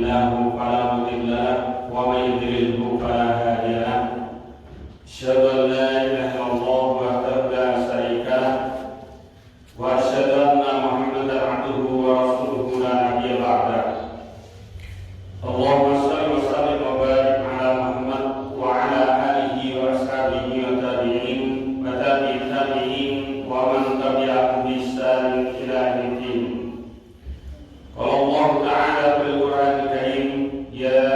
الله فلا مضل له ومن يضلله فلا هادي له أشهد أن لا إله إلا الله وحده لا شريك له وأشهد أن محمدا عبده ورسوله لا نبي بعده اللهم صل وسلم وبارك على محمد وعلى آله وأصحابه والتابعين وتابع التابعين ومن تبعهم بإحسان إلى يوم الدين. قال الله تعالى في القرآن الكريم: يا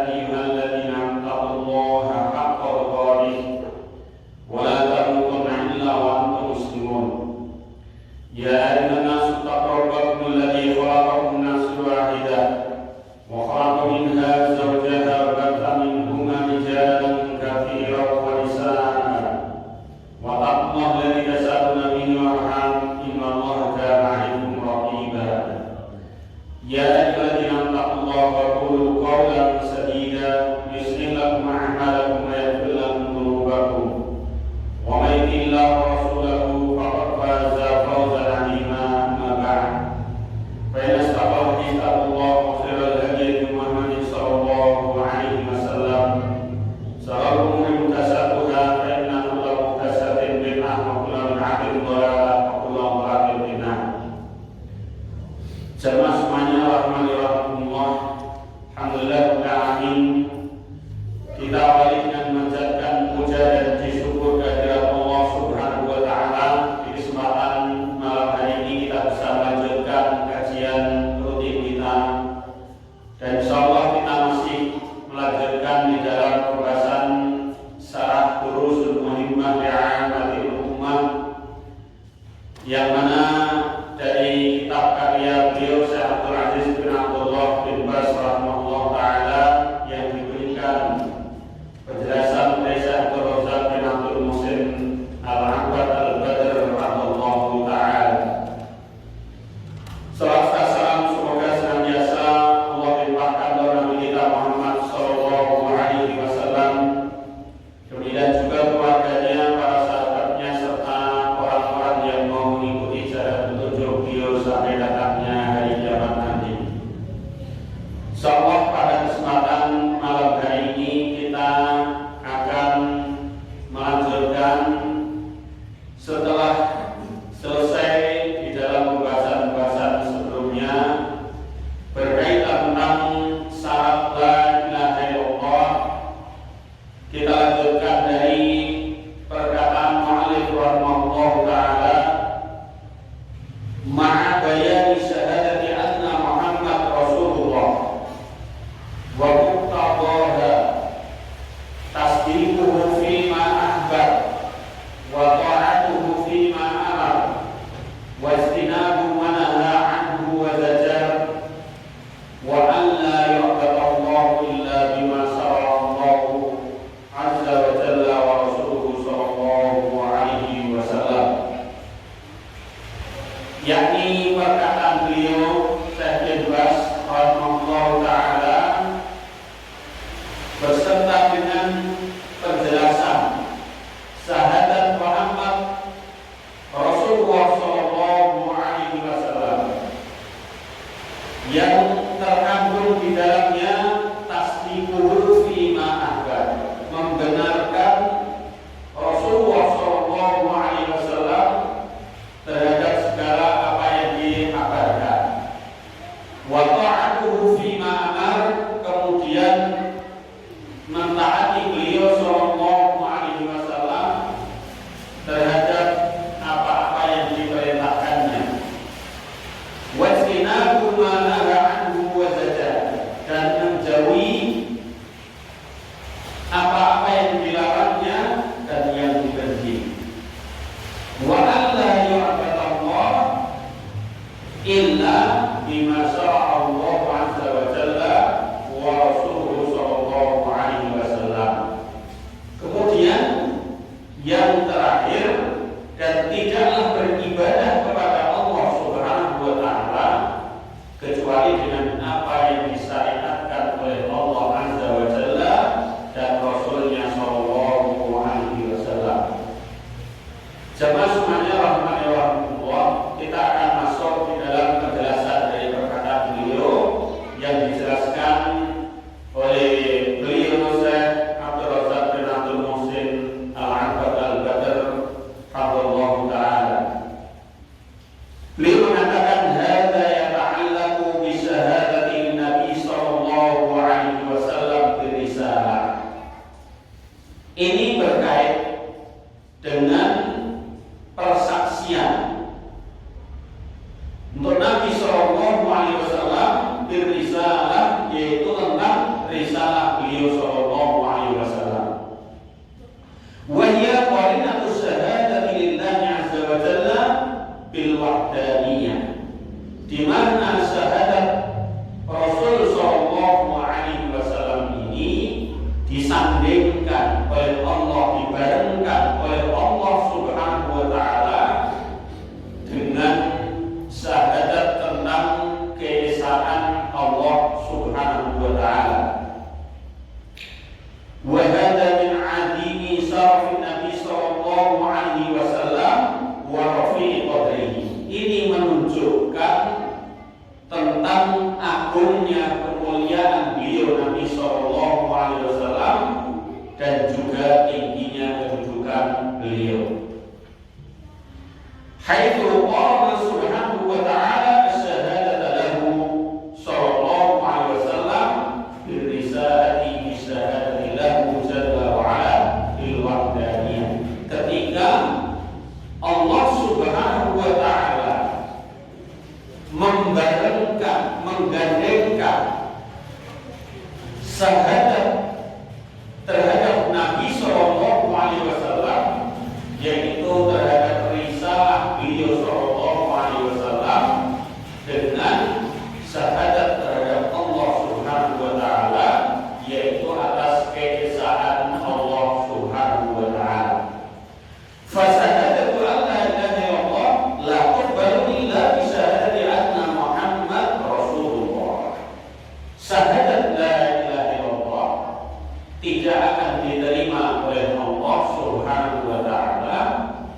أيها الذين اتقوا الله حق تقاته ولا تموتن إلا وأنتم مسلمون. يا أيها الناس اتقوا ربكم الذي خلقكم من نفس واحدة وخلق منها زوجها وبث منهما رجالا كثيرا ونساء واتقوا الله الذي تساءلون به والأرحام إن الله كان عليكم رقيبا. يا أيها الذين اتقوا الله وقولوا قولا سديدا يصلح لكم أعمالكم ويغفر لكم ذنوبكم ومن يطع الله ورسوله فقد فاز فوزا عظيما. أما بعد فإن أصدق الحديث كتاب الله وخير الهدي محمد صلى الله عليه وسلم شر الأمور محدثاتها فإن كل محدثة بدعة وكل بدعة ضلالة وكل ضلالة في النار. Jamaah semuanya, rahmatullah, alhamdulillah rabbil alamin. Kita awali dengan memanjatkan puja dan puji syukur kehadirat Allah Subhanahu wa taala. Di kesempatan malam hari ini kita bisa melanjutkan kajian rutin kita, dan insyaallah kita masih melanjutkan di dalam pembahasan Syarah Durusul Muhimmah li'ammatil ummah, yang mana dari kitab karya beliau Syekh Abdul Aziz bin Abdullah bin Baz rahimahullah taala yang diberikan penjelasan oleh Syekh Abdul Razak bin Abdul Muhsin Al-Abbad Al-Badr rahimahullah taala. Salam semoga senantiasa Allah limpahkan kepada Nabi kita Muhammad sallallahu alaihi wasallam, kemudian juga keluarganya, para sahabatnya, serta orang-orang yang mau mengikuti jalan petunjuk beliau sampai datangnya hari kiamat nanti. Insyaallah pada kesempatan malam hari ini kita akan melanjutkan setelah selesai di dalam pembahasan-pembahasan sebelumnya berkaitan tentang syarat la ilaha illallah. Kita lanjutkan dari perkataan mu'allif rahimahullah taala, ma'a bayani syahadati anna Muhammad Rasulullah. disandingkan oleh Allah, dibarengkan oleh Allah Subhanahu wa taala dengan syahadat tentang keesaan Allah Subhanahu wa taala. Wa hadza min adimi syarafin Nabi sallallahu alaihi wasallam wa rafi'i qadrihi. Ini menunjukkan tentang agungnya kemuliaan beliau Nabi sallallahu alaihi wasallam dan juga tingginya kedudukan beliau. Haitsu qala subhanahu wa ta'ala asyhadata lahu sallallahu alaihi wasallam birrisalati bi syahadati lahu jalla wa ala fil wahdaniyah. Ketika Allah Subhanahu wa ta'ala membarengkan, menggandengkan syahadat terhadap Nabi sallallahu alaihi wasallam, yaitu terhadap risalah beliau sallallahu alaihi wasallam dengan syahadat terhadap Allah Subhanahu wa taala, yaitu atas keesaan Allah Subhanahu wa taala. Fa syahadatu an la ilaha illallah la tuqbalu illa bi syahadati anna Muhammad Rasulullah. Syahadat la ilaha illallah tidak akan diterima oleh Allah Subhanahu wa taala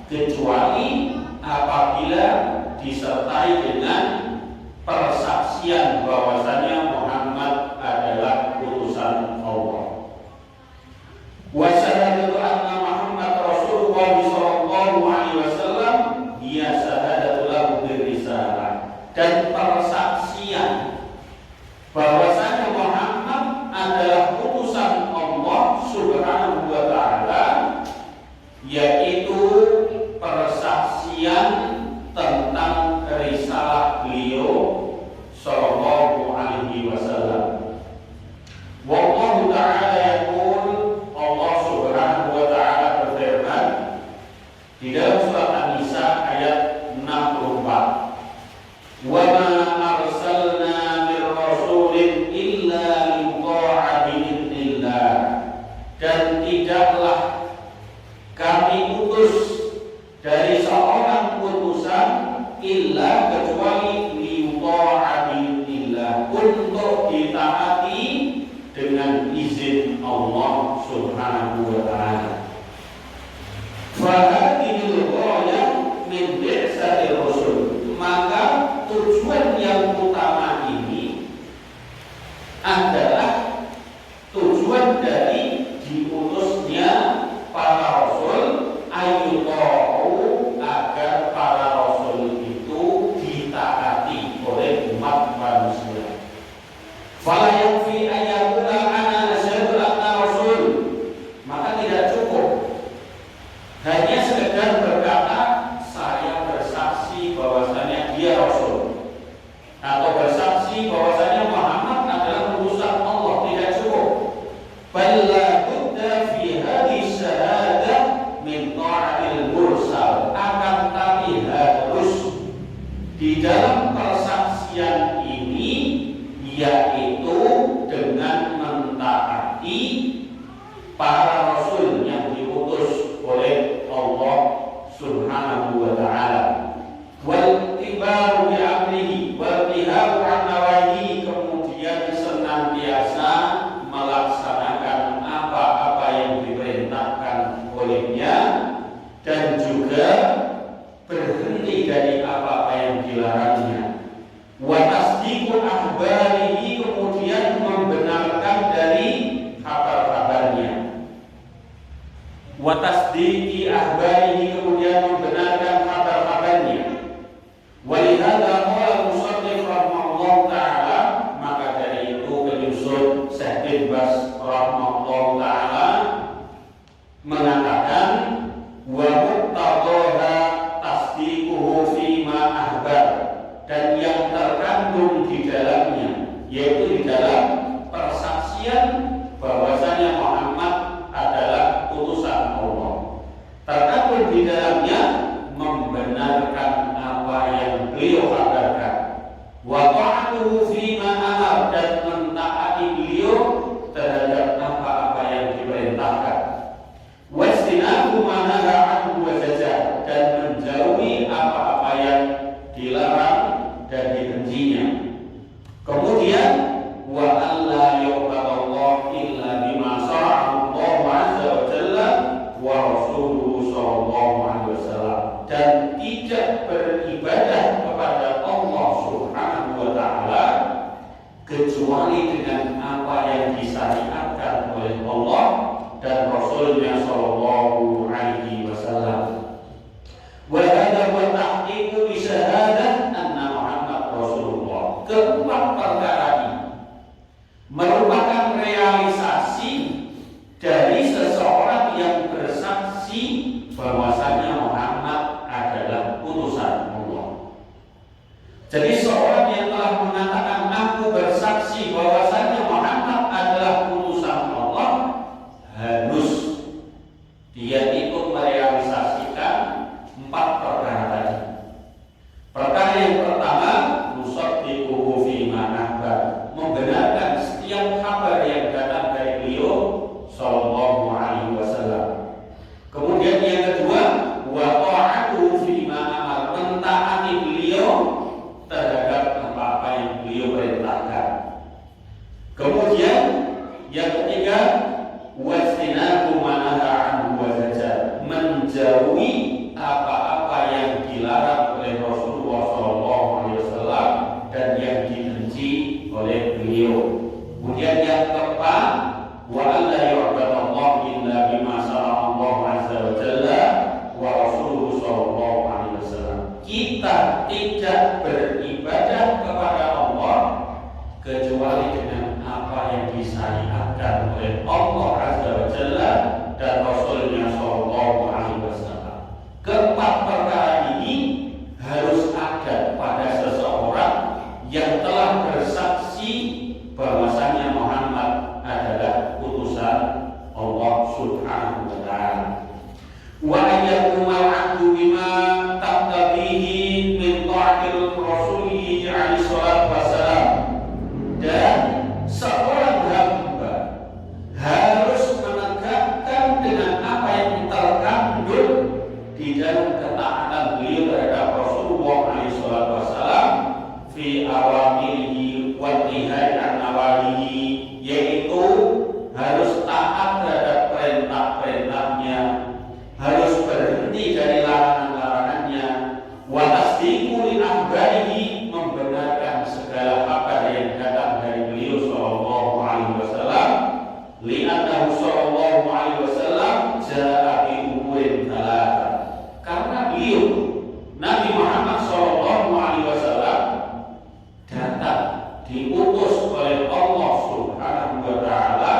kecuali apabila disertai dengan persaksian bahwasanya Muhammad adalah utusan Allah. Wa syahadatu anna Muhammad Rasulullah sallallahu alaihi wasallam hiya syahadatu lahu birrisalah, dan persaksian bahwasanya Muhammad adalah utusan Allah Subhanahu wa taala, yaitu persaksian tentang risalah beliau sallallahu alaihi wasallam. Wallahu ta'ala yaqul, Allah Subhanahu wa ta'ala berfirman di dalam surat An-Nisa ayat 64, wa ma arsalna mir rasulin illa liyuta'a bi'idznillah, dan tidaklah kami utus dari seorang utusan illa kecuali liyuta'a bi'idznillah, untuk ditaati dengan izin Allah Subhanahu wa ta'ala. Fa hadhil ghayah min bi'satir rasul, maka tujuan yang utama ini adalah tujuan dari diutusnya para rasul, ayyuhu, agar para rasul itu ditaati oleh umat manusia. Fala yakfi ayyakula ana asyhadu anna rasul, maka tidak cukup hanya sekedar berkata saya bersaksi bahwasanya dia rasul, atau bersaksi bahwasanya Muhammad adalah utusan Allah. Tidak cukup. Balla budda fi hadhihi syahadah min ta'atil mursal, akan tapi harus di dalam persaksian ini yaitu dengan mentaati para rasul yang diutus oleh Allah Subhanahu wa ta'ala. Wal tibaru bi amrihi wal tihabu an nawahi, kemudian senantiasa melaksanakan apa-apa yang diperintahkan olehnya dan juga berhenti dari apa-apa yang dilarangnya. Wa tasdiqu akhbarihi, kemudian membenarkan dari kabar-kabarnya. Wa tasdiqi akhbarihi, kemudian membenarkan kabar-kabarnya. Wa lihadza qala musannif rahimahullah ta'ala, maka dari itu penyusun Syekh bin Baz rahimahullah ta'ala mengatakan wa muqtadha tasdiquhu fi ma akhbar, dan yang terkandung di dalamnya, yaitu di dalam persaksian bahwasanya Muhammad adalah utusan Allah, terkandung di dalamnya membenarkan apa yang beliau kabarkan, wa ta'atuhu fi ma amar, dan mentaati beliau terhadap apa-apa yang kecuali dengan apa yang disyariatkan oleh Allah dan Rasulnya Shallallahu Alaihi Wasallam. Wa hadza wa tahqiqu bi syahadah anna Muhammad Rasulullah. Keempat perkara ini merupakan realisasi dari seseorang yang bersaksi bahwasanya Muhammad adalah utusan Allah. Jadi seorang yang telah mengatakan aku bersaksi bahwasanya Muhammad adalah utusan Allah, harus dia itu merealisasikan empat perkara tadi. Perkara yang pertama, nusaddiquhu fima akhbar, membenarkan setiap kabar yang datang dari beliau Sallallahu Alaihi Wasallam. Kemudian yang kedua, wa ta'atuhu fima amar, mentaati beliau terhadap apa-apa yang beliau perintahkan. Kemudian yang ketiga, wastinabu manaha anhu wa zajar, menjauhi apa-apa yang dilarang oleh Rasulullah SAW dan yang dibenci oleh beliau. Kemudian yang keempat, wa alla yu'badallahu illa bima syara'a Allah azza wa jalla wa rasuluhu sallallahu alaihi wasallam. Kita tidak beribadah kepada Allah kecuali dengan apa yang disyariatkan oleh Allah azza wa jalla dan Rasulnya sallallahu alaihi wasallam. Keempat perkara ini harus ada pada seseorang yang telah bersaksi bahwasanya Muhammad adalah utusan Allah Subhanahu wa taala. Wa ayyakumal 'abdu bima taqtabihi min ta'atil Rasulih alaihi salatu wassalam. Dan seorang hamba harus menegakkan dengan apa yang terkandung di dalam ketaatan beliau terhadap Rasulullah alaihi salatu wassalam fi awamirihi wa nihai an nawahihi, yaitu harus taat terhadap perintah-perintahnya, harus berhenti dari larangan-larangannya, wa tasdiqu li akhbarihi, membenarkan segala kabar yang datang dari beliau sallallahu alaihi wasallam, li'annahu sallallahu alaihi wasallam jaa'a bi umurin thalatha, karena beliau Nabi Muhammad sallallahu alaihi wasallam datang diutus oleh Allah Subhanahu wa taala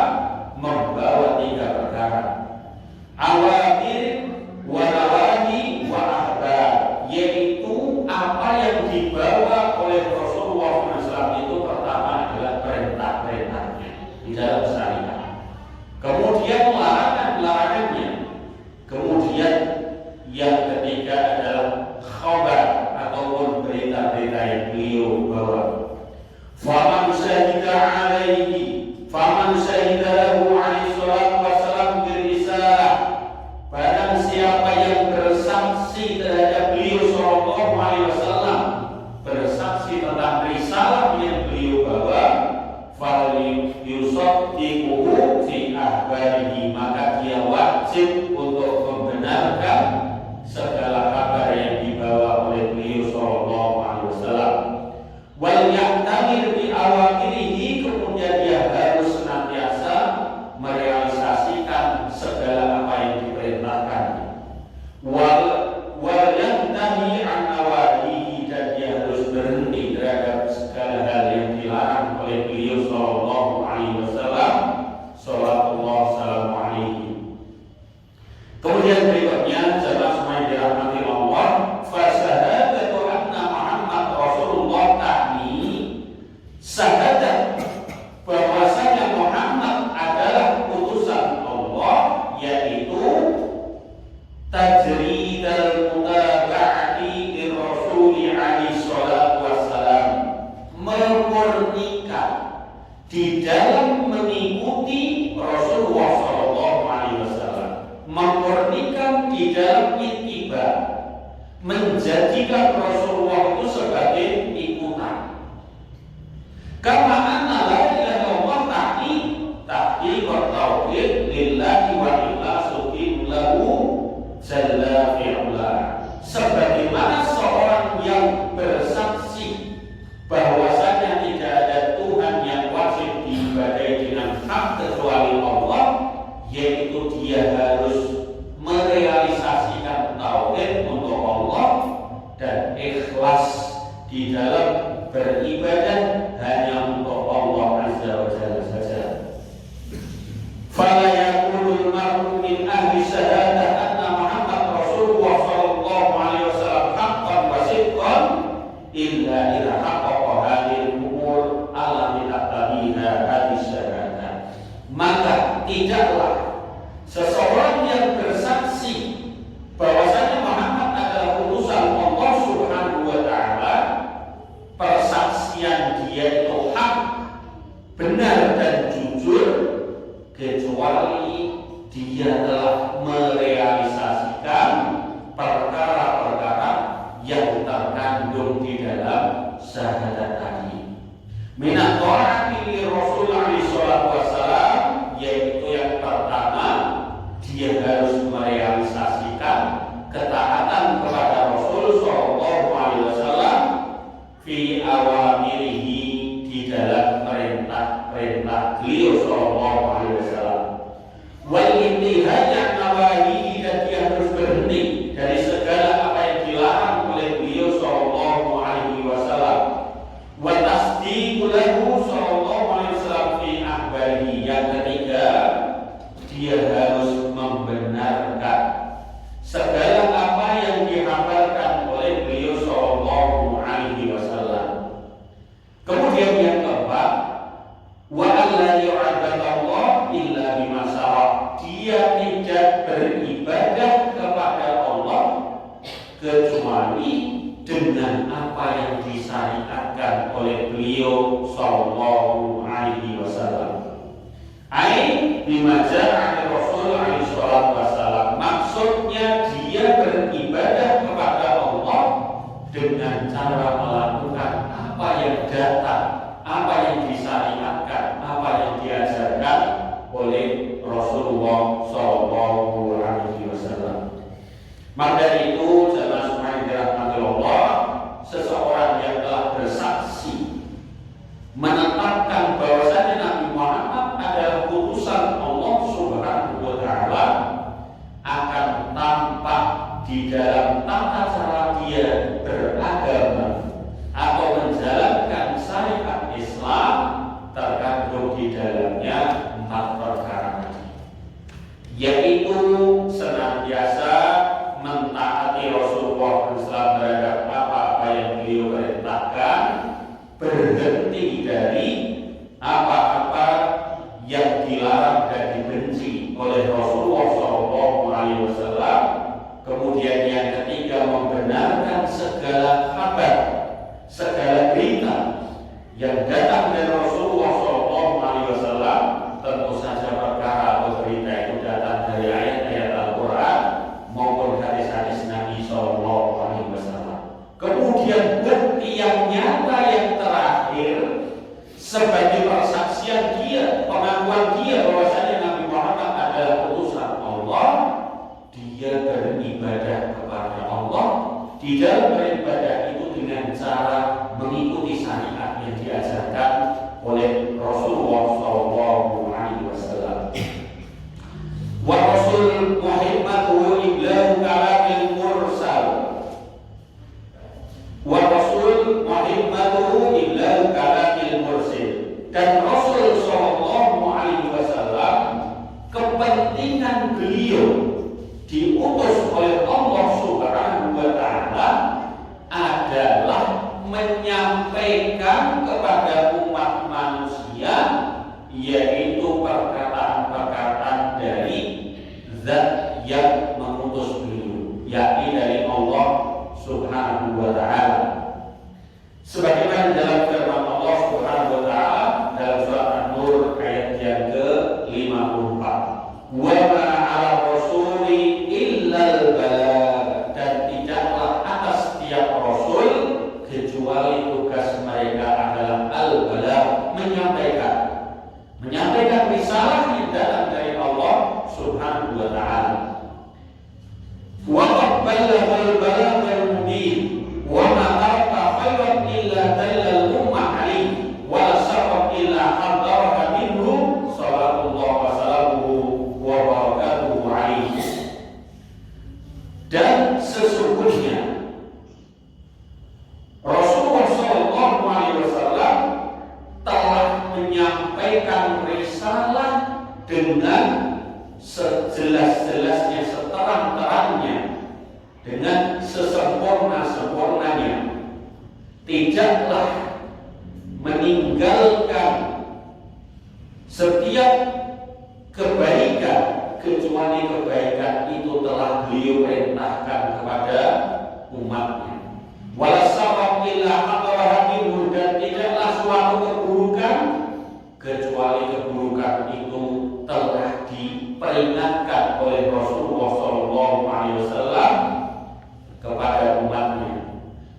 membawa tiga perkara: awamir wa nawahi wa akhbar, yaitu apa yang dibawa oleh Rasulullah SAW itu pertama adalah perintah-perintahnya di dalam syariat, kemudian larangan-larangannya, kemudian yang ketiga adalah khabar ataupun berita-berita yang beliau bawa. Faman syahida alaihi, faman syahida lahu alaihi salatu wassalam birisalah, barang siapa yang bersaksi terhadap beliau sallallahu alaihi wasallam, bersaksi tentang risalah yang beliau bawa, fal yusaddiquhu fi akhbarihi, maka dia wajib untuk membenarkan segala kabar yang dibawa oleh beliau sallallahu alaihi wasallam. Wal ya'tamir bi awamirihi, kemudian dia harus senantiasa merealisasikan segala apa yang diperintahkan. Wal yantahi an nawahihi, dan dia harus berhenti terhadap segala hal yang dilarang oleh beliau sallallahu alaihi wasallam. Sallallahu salamu alaihi. Kemudian berikutnya, jemaah semua yang dirahmati Allah, fa syahadatu anna Muhammad Rasulullah ta'ni, syahadat bahwasanya Muhammad adalah utusan Allah, yaitu tajridal mutaba'ati lirrasuli alaihi salatu wassalam, memurnikan di dalam mengikuti Rasulullah sallallahu alaihi wasallam, memurnikan di dalam ittiba, menjadikan Rasulullah itu sebagai ikutan. Kama anna la ilaha illallah tahqiqut tauhid lillahi wa ikhlasu lahu jalla fi'ala, sebagaimana seorang yang bersaksi bahwasanya tidak ada Tuhan yang tidaklah seseorang yang bersaksi bahwasanya Muhammad adalah utusan Allah Subhanahu wa taala, persaksian dia itu hak, benar dan jujur, kecuali dia telah merealisasikan perkara-perkara yang terkandung di dalam syahadat tadi. Minat ta'ati li Rasul alaihi salatu wassalam, yaitu yang pertama, dia harus merealisasikan ketaatan kepada Rasul sallallahu alaihi wasallam fi awamirihi, di dalam perintah-perintah beliau sallallahu alaihi wasallam, wal intihai an nawahihi, dan dia harus berhenti dari segala apa yang dilarang oleh beliau sallallahu alaihi wasallam, wa tasdiqu lahu sallallahu alaihi wasallam fi akhbarihi. Yang ketiga, dia harus membenarkan segala apa yang dikabarkan oleh beliau sallallahu alaihi wasallam. Kemudian yang keempat, wa alla yu'abbadallah illa bima syara', dia tidak beribadah kepada Allah kecuali dengan apa yang disyariatkan oleh beliau sallallahu alaihi wasallam. Ai bima ja'a Rasul alaihi salatu wasallam, maksudnya dia beribadah kepada Allah dengan cara melakukan apa yang datang, apa yang disyariatkan, apa yang diajarkan oleh Rasulullah sallallahu alaihi wasallam. Maka dari itu, jemaah sekalian dirahmati Allah, seseorang yang telah bersaksi menetapkan bahwasanya Nabi Muhammad adalah utusan Allah Subhanahu wa taala, akan tampak di dalam tata cara dia beragama atau menjalankan syariat Islam, terkandung di dalamnya 4 perkara tadi, yaitu senantiasa mentaati Rasulullah SAW terhadap apa-apa yang beliau perintahkan, berhenti dari apa-apa yang dilarang dan dibenci oleh Rasulullah SAW. Kemudian yang ketiga, membenarkan segala kabar, segala berita yang datang dari Rasulullah SAW. Tentu saja perkara atau berita itu datang dari ayat-ayat Al-Quran maupun hadis-hadis Nabi SAW. Kemudian bukti yang nyata yang terakhir sebagai persaksian dia, pengakuan dia bahwasanya Nabi Muhammad adalah utusan Allah, dia beribadah kepada Allah. Di dalam beribadah itu dengan cara mengikuti syariat yang diajarkan oleh Rasulullah SAW. Wa Rasul muhimmatuhu iblahu kalamil mursal. Wa Rasul muhimmatuhu iblahu kalamil mursil. Dan Rasul SAW, kepentingan beliau diutus oleh Allah Subhanahu wa taala adalah menyampaikan kepada umat manusia, yaitu perkataan-perkataan dari zat yang mengutus beliau, yakni dari Allah Subhanahu wa taala. Sebagaimana dalam firman Allah Subhanahu wa taala dalam surat An-Nur ayat yang ke-54, wa ma 'ala rasuli illal balagh, dan tidaklah atas setiap rasul kecuali tugas mereka adalah al-balagh, menyampaikan risalah yang datang dari Allah Subhanahu wa taala. Wa qabbala al-balagh al-mubin wa ma taraka khairan illa dallal ummah alayhi wa sarra illa hadaraha minhu sallallahu wa sallamu wa barakatuhu alayhi. Dan sesungguhnya Rasulullah SAW telah menyampaikan risalah dengan sejelas-jelasnya, seterang-terangnya, dengan sesempurna-sempurnanya, tidaklah meninggalkan setiap kebaikan kecuali kebaikan itu telah beliau perintahkan kepada umatnya. Wala sabab illa hadarahatimu, dan tidaklah suatu keburukan kecuali keburukan itu telah diperingatkan oleh Rasulullah SAW kepada umatnya.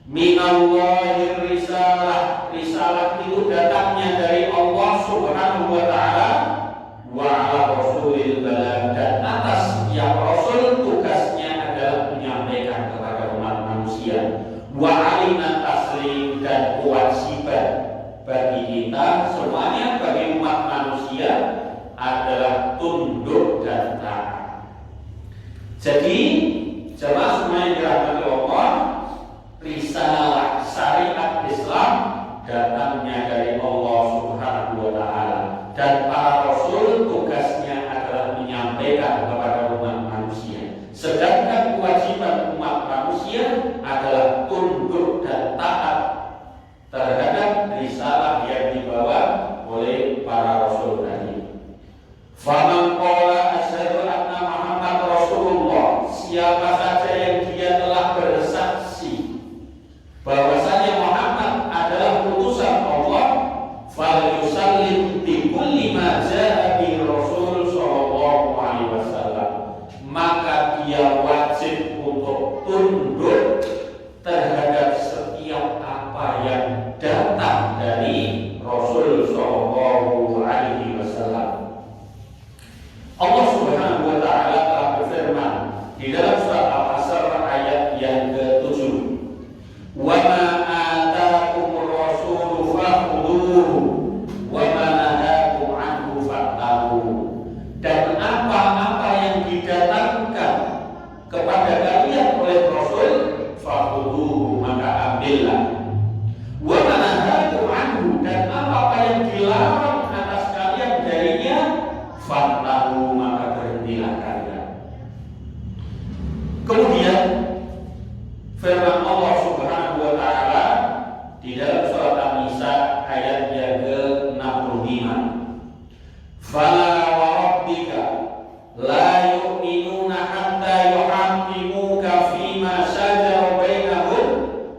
Minallahir risalah, risalah itu datangnya dari Allah Subhanahu wa Ta'ala, wa ala rasulil balag, dan atas setiap rasul tugasnya adalah menyampaikan kepada umat manusia. Wa alina taslim, dan kewajiban bagi kita semuanya, bagi umat manusia adalah tunduk dan taat. Jadi jemaah semua yang dirahmati Allah, risalah syariat Islam datangnya dari Allah Subhanahu wa Ta'ala, dan para rasul tugasnya adalah menyampaikan kepada umat manusia. Sedangkan kewajiban umat manusia adalah tunduk dan taat terhadap risalah yang dibawa oleh para rasul tadi. Faman qala asyhadu anna Muhammad Rasulullah, siapa saja yang dia telah bersaksi bahwasanya Muhammad adalah utusan Allah, falyusallim bi kulli ma jaa bi Rasul sallallahu alaihi wasallam, maka dia wajib untuk tunduk terhadap setiap apa yang datang dari Rasul sallallahu alaihi wasallam. Allah Subhanahu wa Ta'ala telah berfirman di dalam surat Al-Asr ayat yang ke-7, wa ma ataakumur rasulu fakhudhuhu wa ma nahakum anhu fantahu, dan apa-apa yang didatangkan kepada kalian oleh Rasul, fakhudhuhu, maka ambillah, wa ma nahakum anhu, dan apa-apa yang dilarang atas kalian darinya, fantahu, maka berhentilah kalian. Kemudian firman Allah Subhanahu wa Ta'ala di dalam surat An-Nisa ayat yang ke-65, fala wa rabbika la yu'minuna hatta yuhaqqimuka fima shajara bainahum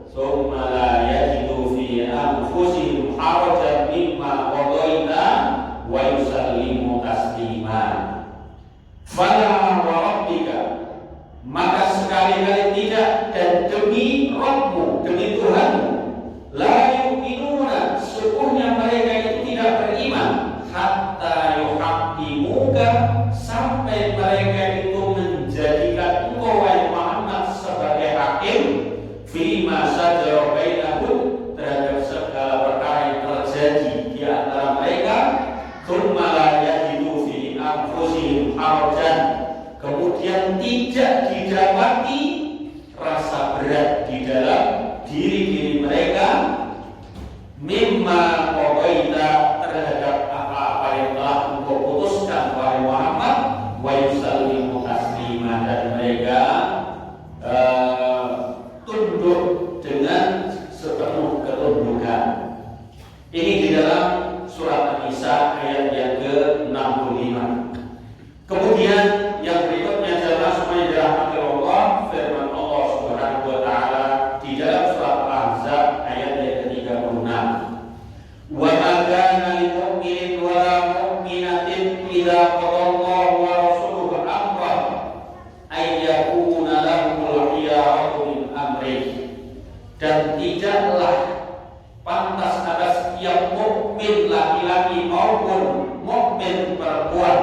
thumma la yajidu fi anfusihim harajan mimma qadaita wa yusallimu taslima. Fala wa rabbika, maka sekali-kali tidak, dan demi Rabbmu, demi Tuhanmu, la yu'minuna, sesungguhnya mereka itu tidak beriman, hatta yuhaqqimuka, sampai mereka itu menjadikan engkau wahai Muhammad sebagai hakim, fima shajara bainahum, terhadap segala perkara yang terjadi di antara mereka, thumma la yajidu fi anfusihim harajan, kemudian tidak didapati rasa berat di dalam diri mereka, mimma qadaita, terhadap apa-apa yang telah engkau putuskan wahai Muhammad, wa yusallimu taslima, dan mereka tunduk dengan sepenuh ketundukan. Ini di dalam surat An-Nisa ayat yang ke-65. Kemudian yang berikutnya adalah semua yang dirahmati Allah, firman Allah Subhanahu wa Ta'ala di dalam surat Al-Ahzab ayat yang ke-36, wa ma kana lil mu'minin wa la mu'minatin idza qadallahu wa rasuluhu amran ay yakuna lahumul khiyaratu min amrih, dan tidaklah pantas atas setiap mukmin laki-laki maupun mukmin perempuan,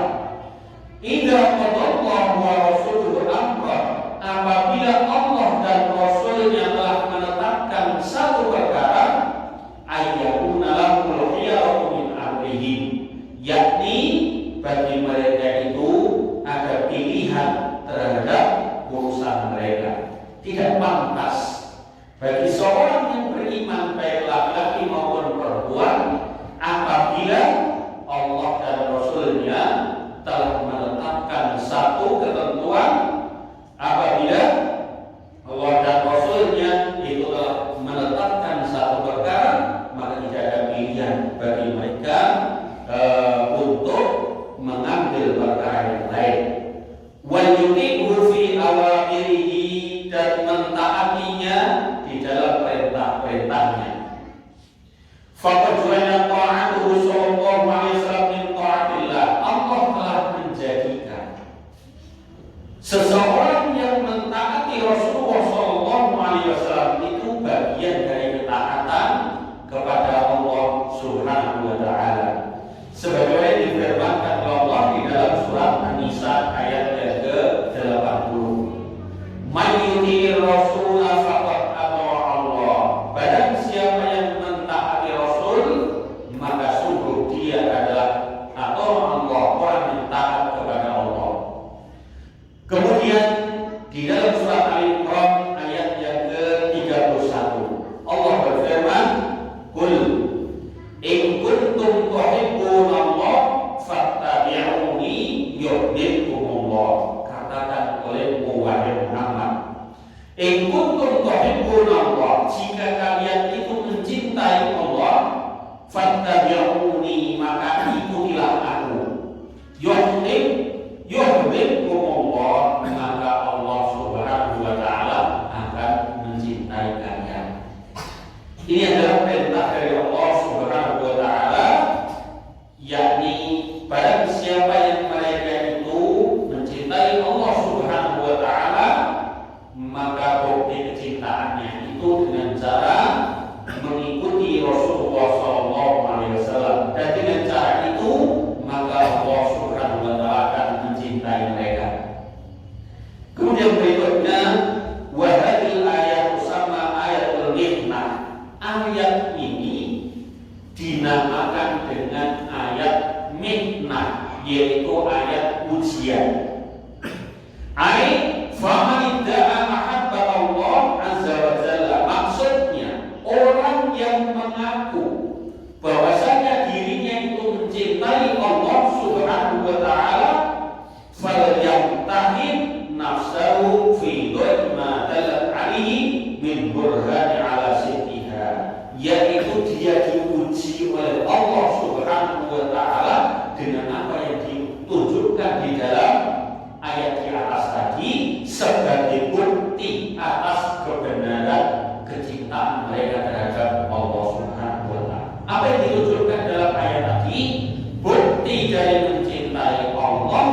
idza qadallahu wa rasuluhu amran, apabila Allah dan Rasulnya telah menetapkan satu perkara, ayyakuna lahumul khiyaratu min amrihim, yakni bagi mereka itu ada pilihan terhadap urusan mereka. Tidak pantas bagi seorang yang beriman, baik laki-laki maupun perempuan, apabila Allah dan Rasulnya telah menetapkan satu ketentuan, apabila Allah dan Rasulnya itu telah menetapkan satu perkara, maka tidak ada pilihan bagi mereka untuk mengambil mengambil perkara yang lain. Wal yuti'u fi awamirihi, dan mentaatinya di dalam perintah-perintahnya. Faqad ja'ala ta'atuhu sallallahu alaihi wasallam min ta'atillah. Allah telah menjadikan seseorang yang mentaati Rasulullah sallallahu alaihi wasallam itu bagian dari ketaatan kepada Allah Subhanahu wa taala. Sebagaimana difirmankan oleh Allah di dalam surat An-Nisa ayat yang ke-80. Man yuti'ir rasul faqad ata'a Allah. Barang siapa yang mentaati Rasul, maka sungguh dia adalah atau Allah, orang yang taat kepada Allah. Kemudian di dalam surat Al-Imran ayat yang ke-31 Allah berfirman, "Qul in kuntum tuhibbuna Allah fattabi'uni yuhibbukumullah." Katakan oleh wahai Muhammad, in kuntum tuhibbuna Allah, jika kalian itu mencintai Allah, fattabi'uni, maka ikutilah aku. Yuhibbukumullah, maka Allah Subhanahu wa taala akan mencintai kalian. Ini adalah perintah dari Allah Subhanahu wa taala, yakni barang siapa yang mereka itu mencintai Allah Subhanahu wa taala, maka bukti kecintaannya itu dengan cara mengikuti Rasulullah sallallahu alaihi wasallam, dan dengan cara itu maka Allah Subhanahu wa taala akan mencintai mereka. Kemudian berikutnya, wa hadhil ayat sama ayatul mihnah. Ayat ini dinamakan dengan ayat mihnah, yaitu ayat ujian. Faman idda'a mahabbat Allah azza wa jalla, maksudnya orang yang mengaku bahwasanya dirinya itu mencintai Allah Subhanahu wa taala, falyamtahin nafsahu fi dhil ma dalat alaihi min burhani ala sidqiha, yaitu dia diuji oleh Allah Subhanahu wa taala dengan apa yang ditunjukkan di dalam ayat di atas tadi sebagai bukti atas kebenaran kecintaan mereka terhadap Allah Subhanahu wa taala. Apa yang ditunjukkan dalam ayat tadi? Bukti dari mencintai Allah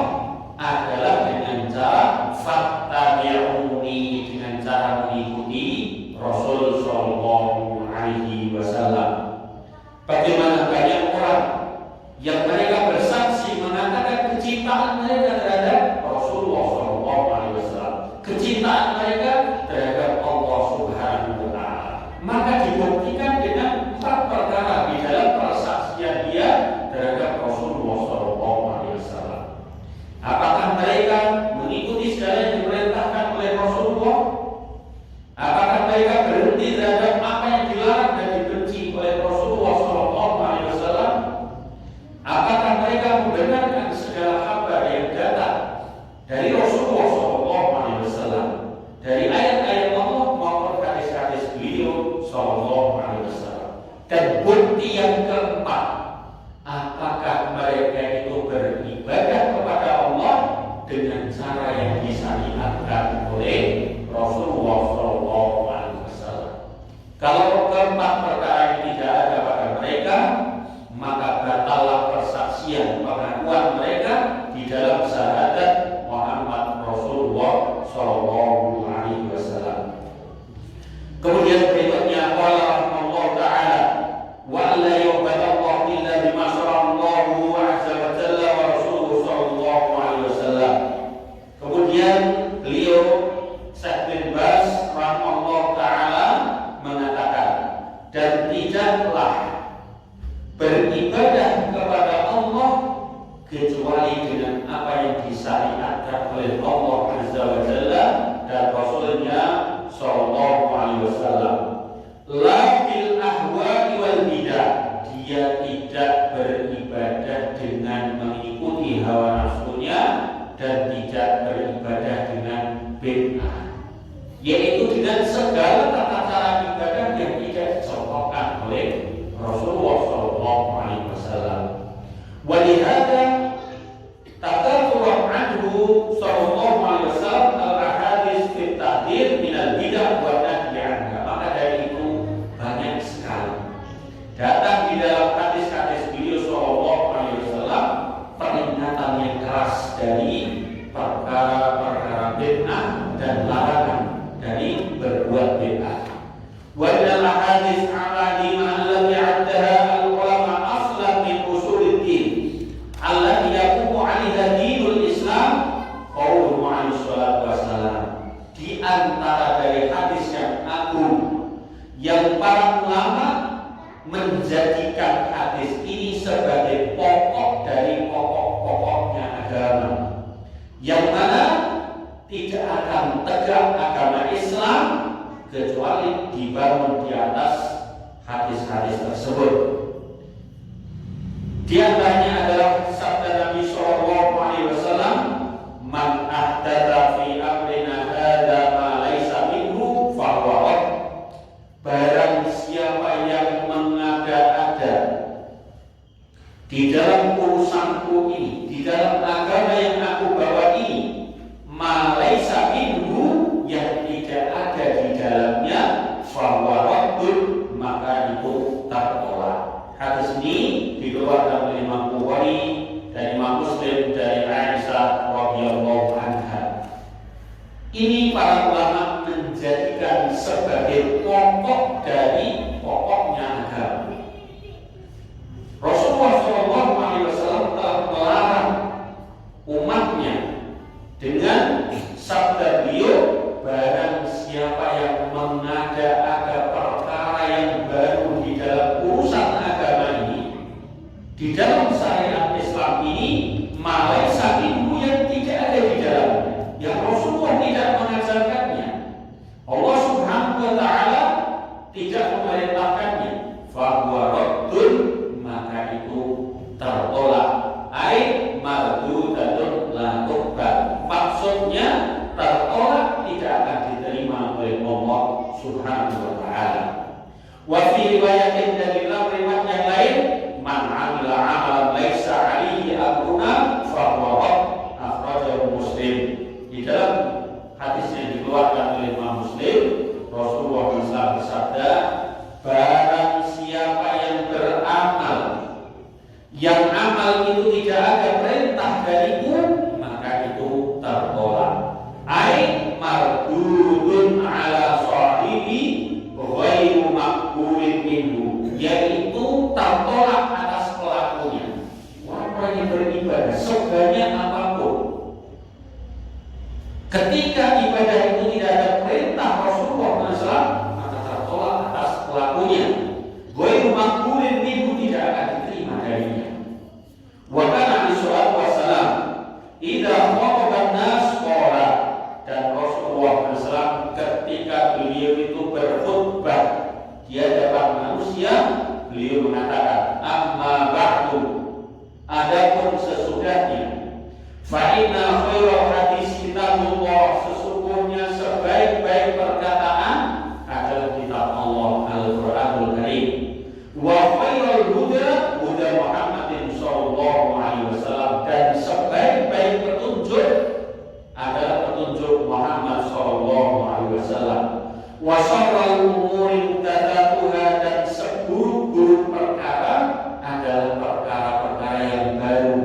adalah dengan cara fattabi'uni, dengan cara mengikuti Rasul sallallahu alaihi wasallam. Bagaimana banyak orang yang mereka bersaksi mengatakan kecintaan mereka terhadap Rasulullah sallallahu alaihi wasallam, kecintaan mereka terhadap Allah Subhanahu wa taala, maka dibuktikan dengan 4 perkara di dalam persaksian dia terhadap Rasulullah sallallahu alaihi wasallam. Apakah mereka mengikuti segala yang diperintahkan oleh Rasulullah? Apakah mereka berhenti terhadap apa yang dilarang dan dibenci oleh Rasulullah sallallahu alaihi wasallam? Apakah mereka membenarkan segala kabar yang datang dari Rasulullah sallallahu alaihi wasallam, dari ayat-ayat Allah maupun hadis-hadis beliau sallallahu alaihi wasallam? Dan bukti yang keempat, apakah mereka itu beribadah kepada Allah dengan cara yang disyariatkan oleh Rasulullah sallallahu alaihi wasallam? Kalau keempat perkara ini tidak ada pada mereka, maka batallah persaksian pengakuan mereka di dalam syahadat Muhammad Rasulullah sallallahu alaihi wasallam. Kemudian berikutnya, qala Allah taala, wa la yu'badallahu illa bima syara'allahu azza wa jalla wa rasuluhu sallallahu alaihi wasallam. Kemudian beliau Syekh bin Baz rahimahullah taala mengatakan, dan tidaklah beribadah kepada Allah kecuali dengan apa yang disyariatkan oleh Allah Azza wa Jalla dan Rasulnya sallallahu alaihi wasallam. La bil ahwa'i wal bidah, dia tidak beribadah dengan mengikuti hawa nafsunya dan tidak beribadah dengan bid'ah, yaitu dengan segala tata cara ibadah yang tidak dicontohkan oleh Rasulullah sallallahu alaihi wasallam. Walihada dari perkara-perkara bid'ah dan larangan dari berbuat bid'ah. Wa minal ahadits al-'azimah allati 'addaha al-ulama aslan min usuliddin allati yaqumu 'alaiha dinul Islam qauluhu 'alaihi salatu wassalam. Di antara dari hadis yang agung yang para ulama menjadikan hadis ini sebagai pokok dari pokok-pokoknya agama, yang mana tidak akan tegak agama Islam kecuali dibangun di atas hadis-hadis tersebut. Di antaranya adalah sabda Nabi Shallallahu Alaihi Wasallam, "Man ahdatsa fi amrina hadza ma laisa minhu fahuwa rad." Barang siapa yang mengada-ada di dalam urusanku ini, di dalam agama yang aku bawa ini, ma laisa minhu, yang tidak ada di dalamnya, fahuwa raddun, maka itu tertolak. Hadis ini dikeluarkan oleh Imam Bukhari dan Imam Muslim dari Aisyah radhiyallahu anha. Ini para ulama menjadikan sebagai pokok dari pokoknya agama. Rasulullah SAW telah melarang umatnya dengan sabda beliau, barang siapa yang mengada-ada perkara yang baru di dalam urusan agama ini, di dalam syariat Islam ini, malaisa minhu, yang tidak ada di dalamnya, yang Rasulullah tidak mengajarkannya, Allah Subhanahu wa ta'ala tidak memerintahkannya, fahuwa raddun, maka itu tertolak. Ai mardudatun la tuqbal, maksudnya tertolak, tidak akan diterima oleh Allah Subhanahu wa ta'ala. Wa fi riwayatin, dari riwayat yang lain, man 'amila 'amalan laisa 'alaihi amruna fahuwa rad, akhrajahu Muslim. Di dalam hadis yang dikeluarkan oleh Imam Muslim, Rasulullah SAW bersabda, barang siapa yang beramal, yang amal itu tidak ada perintah dariku, maka itu tertolak. Ai mardudun ala sahibi ghairu maqbulin minhu, yaitu tertolak atas pelakunya. Orang yang beribadah sebanyak apapun, ketika ibadah itu tidak ada perintah Rasulullah SAW, maka tertolak atas pelakunya. Ghairu maqbulin minhu, tidak akan diterima darinya. Wa kana alaihi salatu wassalam idza khataban nas qala, dan Rasulullah SAW ketika beliau itu berkhutbah di hadapan manusia, beliau mengatakan, amma ba'du, adapun sesudahnya, fa inna khairal hadis kitabullah, sesungguhnya sebaik-baik perkataan adalah kitab Allah Al-Qur'anul Karim, wa khairal huda huda Muhammadin sallallahu alaihi wasallam, dan sebaik-baik petunjuk adalah petunjuk Muhammad sallallahu alaihi wasallam, wa syarrul umuri muhdatsatuha, dan seburuk-buruk perkara adalah perkara-perkara yang baru,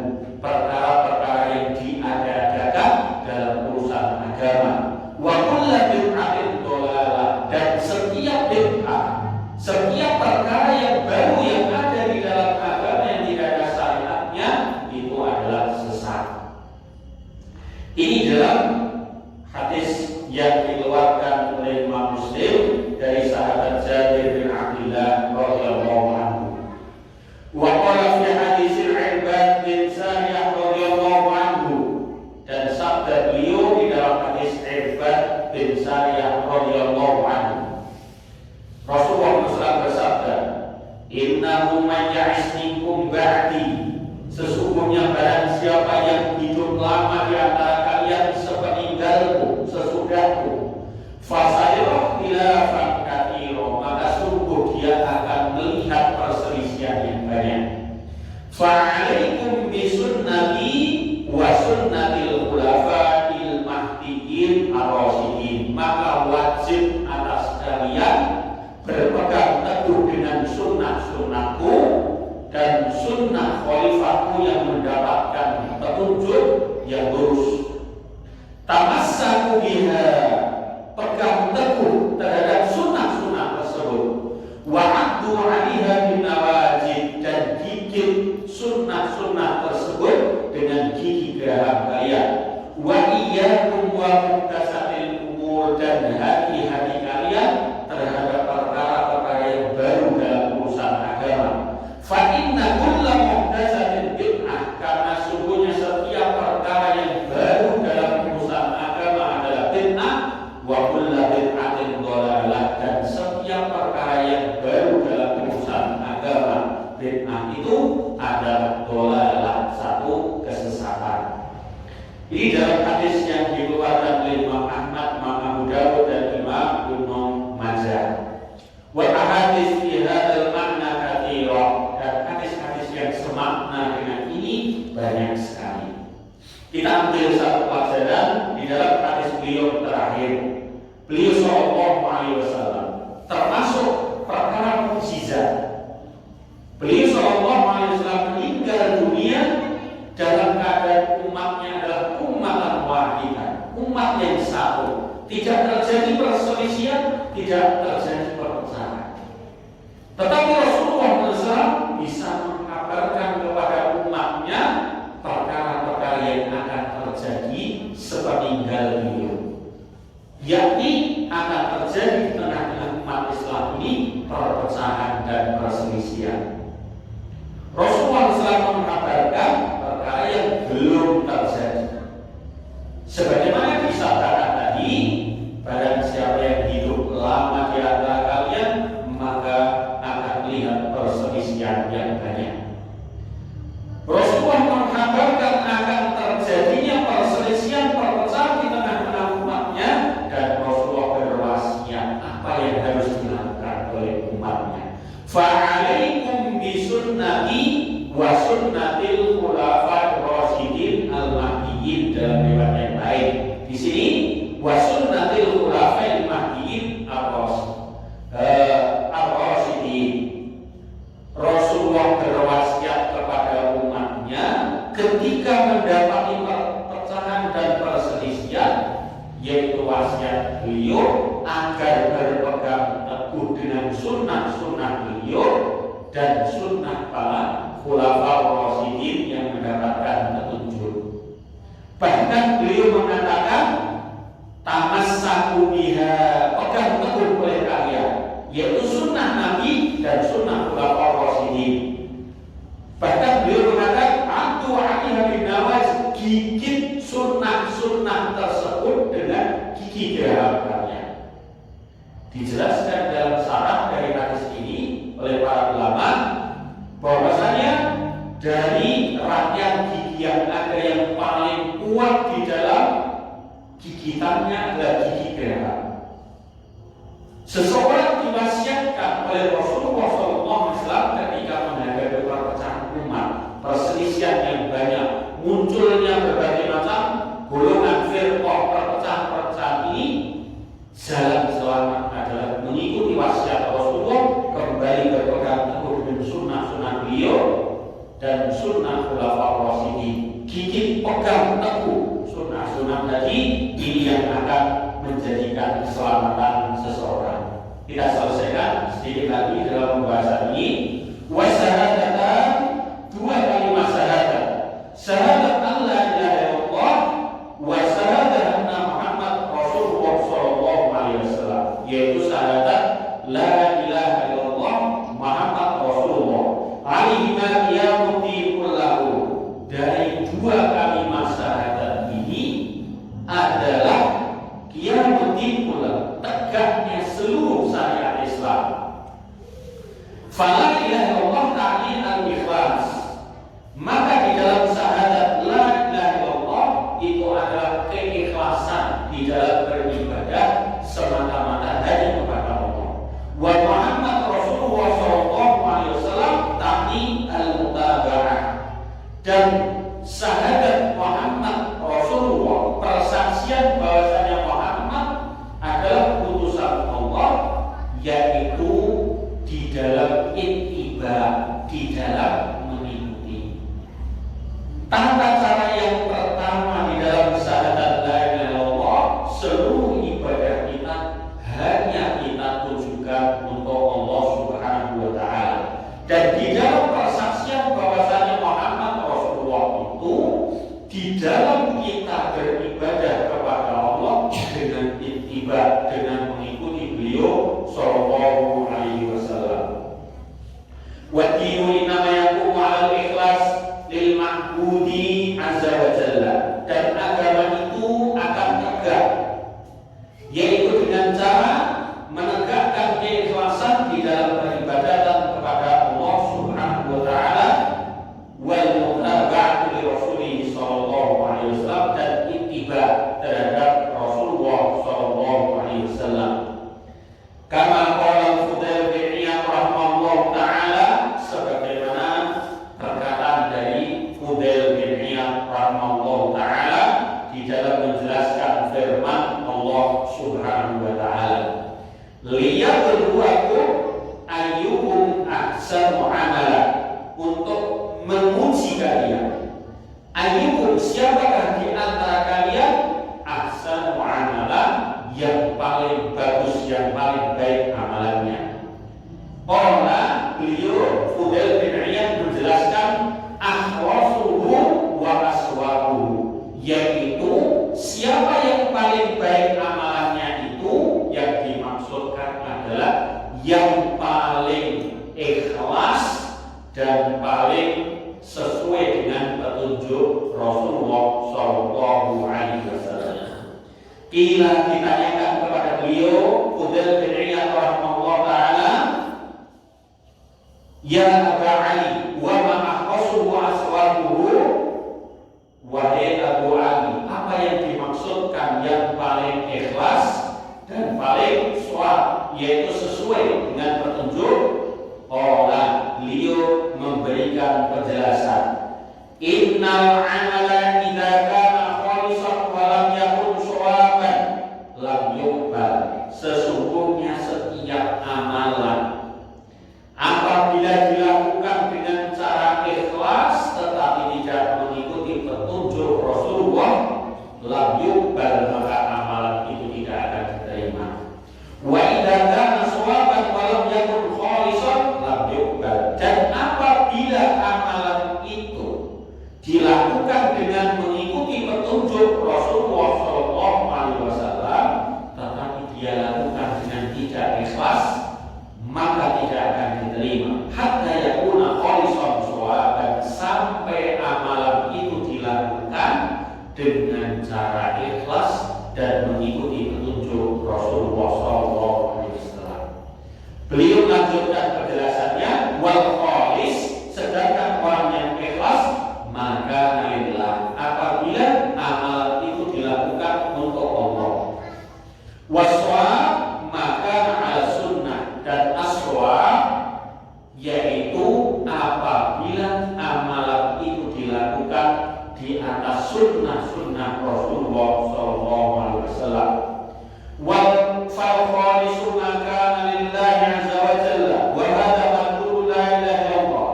perkara-perkara yang diada-adakan dalam urusan agama. Wa kullu bid'atin dhalalah, dan setiap bid'ah, setiap perkara yang baru yang ada di dalam agama yang tidak ada syariatnya, itu adalah sesat. Ini dalam hadis yang dikeluarkan oleh Imam Muslim dari sahabat Jabir bin Abdullah radhiyallahu anhu. Wa qala fi hadis al-Irbad bin Sariyah radhiyallahu anhu, dan sabda beliau di dalam hadis Irbad bin Sariyah radhiyallahu anhu, Rasulullah SAW bersabda, innahu man ya'ish minkum ba'di, sesungguhnya barang siapa yang hidup lama di antara kalian sepeninggalku, sesudahku, fasayara khilafan katsira, maka sungguh dia akan melihat perselisihan yang banyak. Fa'alaikum bisunnati wa sunnatil khulafa'il mahdiyyin ar-rasyidin, maka wajib atas kalian berpegang teguh dengan sunnah-sunnahku dan sunnah khalifahku yang mendapatkan petunjuk yang lurus. Tamassaku biha, pegang teguh terhadap sunnah-sunnah tersebut. Wa'addu 'alaiha bin nawajid, dan gigit sunnah-sunnah tersebut dengan gigi geraham kalian. Wa iyyakum wa muhdatsatil umur, dan hati-hati kalian terhadap perkara-perkara yang baru dalam urusan agama. Fa inna kulla muhdatsatin bid'ah, karena sungguhnya setiap perkara yang baru dalam urusan agama adalah bid'ah. Wa kulla bid'atin dhalalah, dan setiap perkara yang baru dalam urusan agama bid'ah itu adalah dhalalah, satu kesesatan. Ini dalam hadis yang dikeluarkan oleh Imam Ahmad, Imam Abu Dawud, dan Imam Ibnu Majah. Wa ahadits fi hadzal makna katsira, dan hadis-hadis yang semakna dengan ini banyak sekali. Kita ambil satu pelajaran di dalam hadis beliau terakhir. Beliau sallallahu alaihi wasallam termasuk perkara mukjizat. Beliau sallallahu alaihi wasallam meninggal dunia dalam keadaan umatnya adalah ummatan wahidah, umat yang satu, tidak terjadi perselisihan, tidak terjadi perpecahan. Tetapi Rasulullah SAW bisa mengabarkan kepada umatnya perkara-perkara yang akan terjadi sepeninggal beliau, yakni akan terjadi di tengah-tengah umat Islam ini perpecahan dan perselisihan. Rasulullah SAW mengabarkan perkara yang belum terjadi. Sebagaimana disabdakan tadi, barang siapa yang hidup lama di antara kalian, maka akan melihat perselisihan yang banyak. Rasulullah mengabarkan akan terjadinya perselisihan, perpecahan di tengah-tengah umatnya, dan Rasulullah berwasiat apa yang harus dilakukan oleh umatnya. Fa'alaikum bisunnati wa sunnatil khulafa'ir rasyidin al-mahdiyyin, dalam riwayat yang lain. Di sini wa sunnatil khulafa'il mahdiyyin ar-rasyidin. Rasulullah berwasiat kepada umatnya ketika mendapati perpecahan dan perselisihan, yaitu wasiat beliau agar berpegang teguh dengan sunnah-sunnah beliau dan sunnah para khulafaur rasyidin yang mendapatkan petunjuk. Bahkan beliau mengatakan, tamassaku biha, pegang teguh oleh kalian, yaitu sunnah Nabi dan sunnah khulafaur rasyidin. Bahkan beliau mengatakan, aku alaiha bin nawajid, gigit sunnah-sunnah tersebut dengan gigi geraham kalian. Dijelaskan dalam syarah dari hadis ini oleh para ulama bahwasanya dari rangkaian gigi yang ada, yang paling kuat di dalam gigitannya adalah gigi geraham. Seseorang diwasiatkan oleh Rasulullah SAW ketika menghadapi perpecahan umat, perselisihan yang banyak, munculnya berbagai macam golongan firqah, perpecahan-perpecahan ini, jalan selamat adalah mengikuti wasiat Rasulullah, kembali berpegang teguh dengan sunnah-sunnah beliau dan sunnah khulafaur rasyidin. Gigit pegang teguh sunnah-sunnah tadi, ini yang akan menjadikan keselamatan seseorang. Kita selesaikan sedikit lagi dalam pembahasan ini. Wasyahadatan, dua kalimat syahadat. Syahadat an la ilaha illallah wa syahadat anna Muhammad Rasulullah sallallahu alaihi wasallam, yaitu syahadat la ilaha illallah Muhammad Rasulullah alaihi ma qiyamuddin kullahu. Dari dua kalimat syahadat ini adalah qiyamuddin kullahu, tegaknya seluruh syariat Islam. Fala ilaha illallah ta'ni al-ikhlas, maka di dalam syahadat la ilaha illallah itu adalah keikhlasan di dalam beribadah semata-mata hanya kepada Allah. Wa Muhammad Rasulullah sallallahu alaihi wasallam ta'ni al-mutaba'ah, dan syahadat Muhammad Rasulullah, persaksian bahwasanya Muhammad adalah utusan Allah, yaitu di dalam ittiba, di dalam mengikuti. Tata cara yang pertama di dalam kita beribadah kepada Allah dengan ittiba, dengan mengikuti beliau sallallahu alaihi wasallam. Wa dinu innama yaqumu 'alal ikhlas lil ma'budi azza wa jalla. Dan agama itu akan tegak, yaitu dengan cara menegakkan keikhlasan di dalam peribadatan kepada Allah Subhanahu wa taala, wal mutaba'atu li Rasulih sallallahu alaihi wasallam, dan ittiba terhadap Rasulullah sallallahu alaihi wasallam. Kama qala Fudail bin Iyad rahimahullah taala, sebagaimana perkataan dari Fudail bin Iyad rahimahullah taala di dalam menjelaskan firman Allah Subhanahu wa taala, liyabluwakum ayyukum ahsanu amala, untuk menguji kalian. Ayyukum, siapakah di antara kalian, ahsanu amala, yang paling bagus, yang paling baik amalannya. Qala, beliau Fudail bin Iyad menjelaskan, akhlasuhu wa aswabuhu, yaitu siapa yang paling baik amalannya itu, yang dimaksudkan adalah yang paling ikhlas dan paling sesuai dengan petunjuk Rasulullah sallallahu alaihi wasallam. Qila, ditanyakan kepada beliau Fudail bin Iyad rahimahullah taala, ya Aba Ali, wa ma ahqasuhu wa aswabuhu, wahai Abu Ali, apa yang dimaksudkan yang paling ikhlas dan paling shawab, yaitu sesuai dengan petunjuk? Qala, beliau memberikan penjelasan, innal amala idza kana khalisan wa lam yakun shawaban lam yuqbal. Sesungguhnya setiap amalan apabila dilakukan dengan cara ikhlas tetapi tidak mengikuti petunjuk Rasulullah, lam yuqbal, maka amalan itu tidak akan diterima. Wa idza kana shawaban wa lam yakun khalisan lam yuqbal. Dan apabila amalan itu dilakukan dengan mengikuti petunjuk Rasulullah sallallahu alaihi wasallam tetapi dia lakukan dengan tidak ikhlas, maka tidak akan diterima. Hatta yakuna khalisan shawaban, sampai amalan itu dilakukan dengan cara ikhlas dan mengikuti petunjuk Rasulullah sallallahu alaihi wasallam. Beliau lanjutkan penjelasannya, wal khalis, sedangkan orang yang ikhlas, maka lillah, apabila amalan itu dilakukan untuk Allah. Waswab, maka ala sunnah, dan aswab, yaitu apabila amalan itu dilakukan di atas sunnah Rasulullah sallallahu alaihi wasallam. Wal khalisu maka lillahi azza wa jalla, wa hadha madlul la ilaha illallah.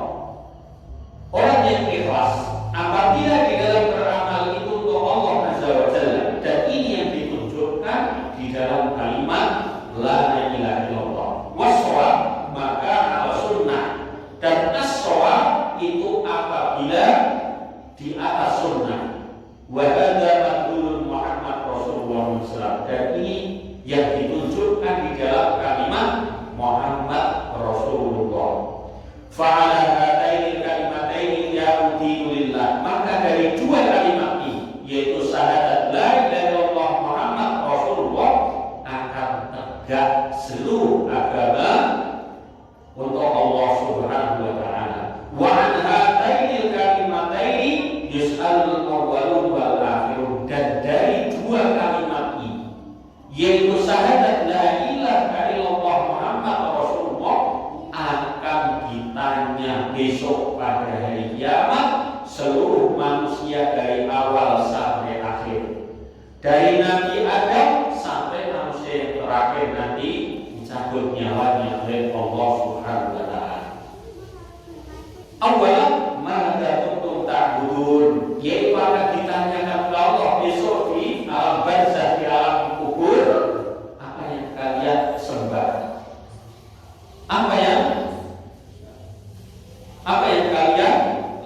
Orang yang ikhlas apabila di dalam beramal itu untuk Allah azza wa jalla, dan ini yang ditunjukkan di dalam kalimat la ilaha illallah. Waswab maka ala sunnah, dan as-shawab itu apabila di atas sunnah. Wa hadza madlul Muhammad Rasulullah sallallahu, dan ini yang ditunjukkan di dalam kalimat Muhammad Rasulullah. Fa'ala hadaini kalimataini ya'udinu lillah, maka dari dua kalimat ini, yaitu syahadat la ilaha illallah Muhammad Rasulullah, akan tegak seluruh agama untuk Allah Subhanahu wa taala. Wa an hadaini kalimataini yus'alul awwalun wal akhirun, dan dari dua kalimat ini, yaitu syahadat la ilaha illallah Muhammad Rasulullah, akan ditanya besok pada hari kiamat seluruh manusia dari awal sampai akhir, dari Nabi Adam sampai manusia yang terakhir nanti dicabut nyawanya oleh Allah Subhanahu wa taala. Awalan maka kuntum ta'budun, yaitu akan ditanyakan oleh Allah besok di alam barzakh, di alam kubur, apa yang kalian sembah, apa yang kalian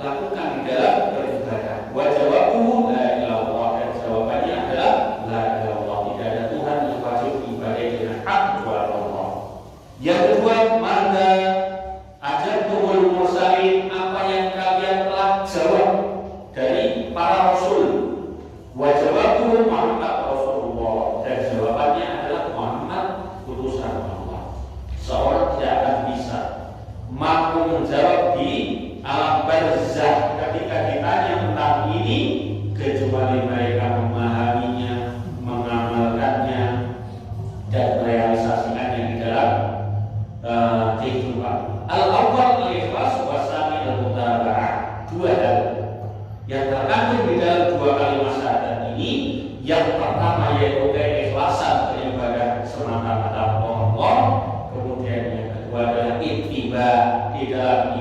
lakukan di dalam beribadah. Wa jawabuhu, para rasul. Wa jawabuhu Muhammad Rasulullah, dan jawabannya adalah Muhammad utusan Allah. Seorang tidak akan bisa mampu menjawab di alam barzah ketika ditanya tentang ini kecuali mereka memahaminya, mengamalkannya, dan merealisasikannya di dalam kehidupan. Al-awwal al-ikhlas wa tsani al-mutaba'ah. Dua hal yang terkandung di dalam dua kalimat syahadat ini. Yang pertama yaitu keikhlasan beribadah semata-mata Allah. Kemudian yang kedua adalah ittiba, di dalam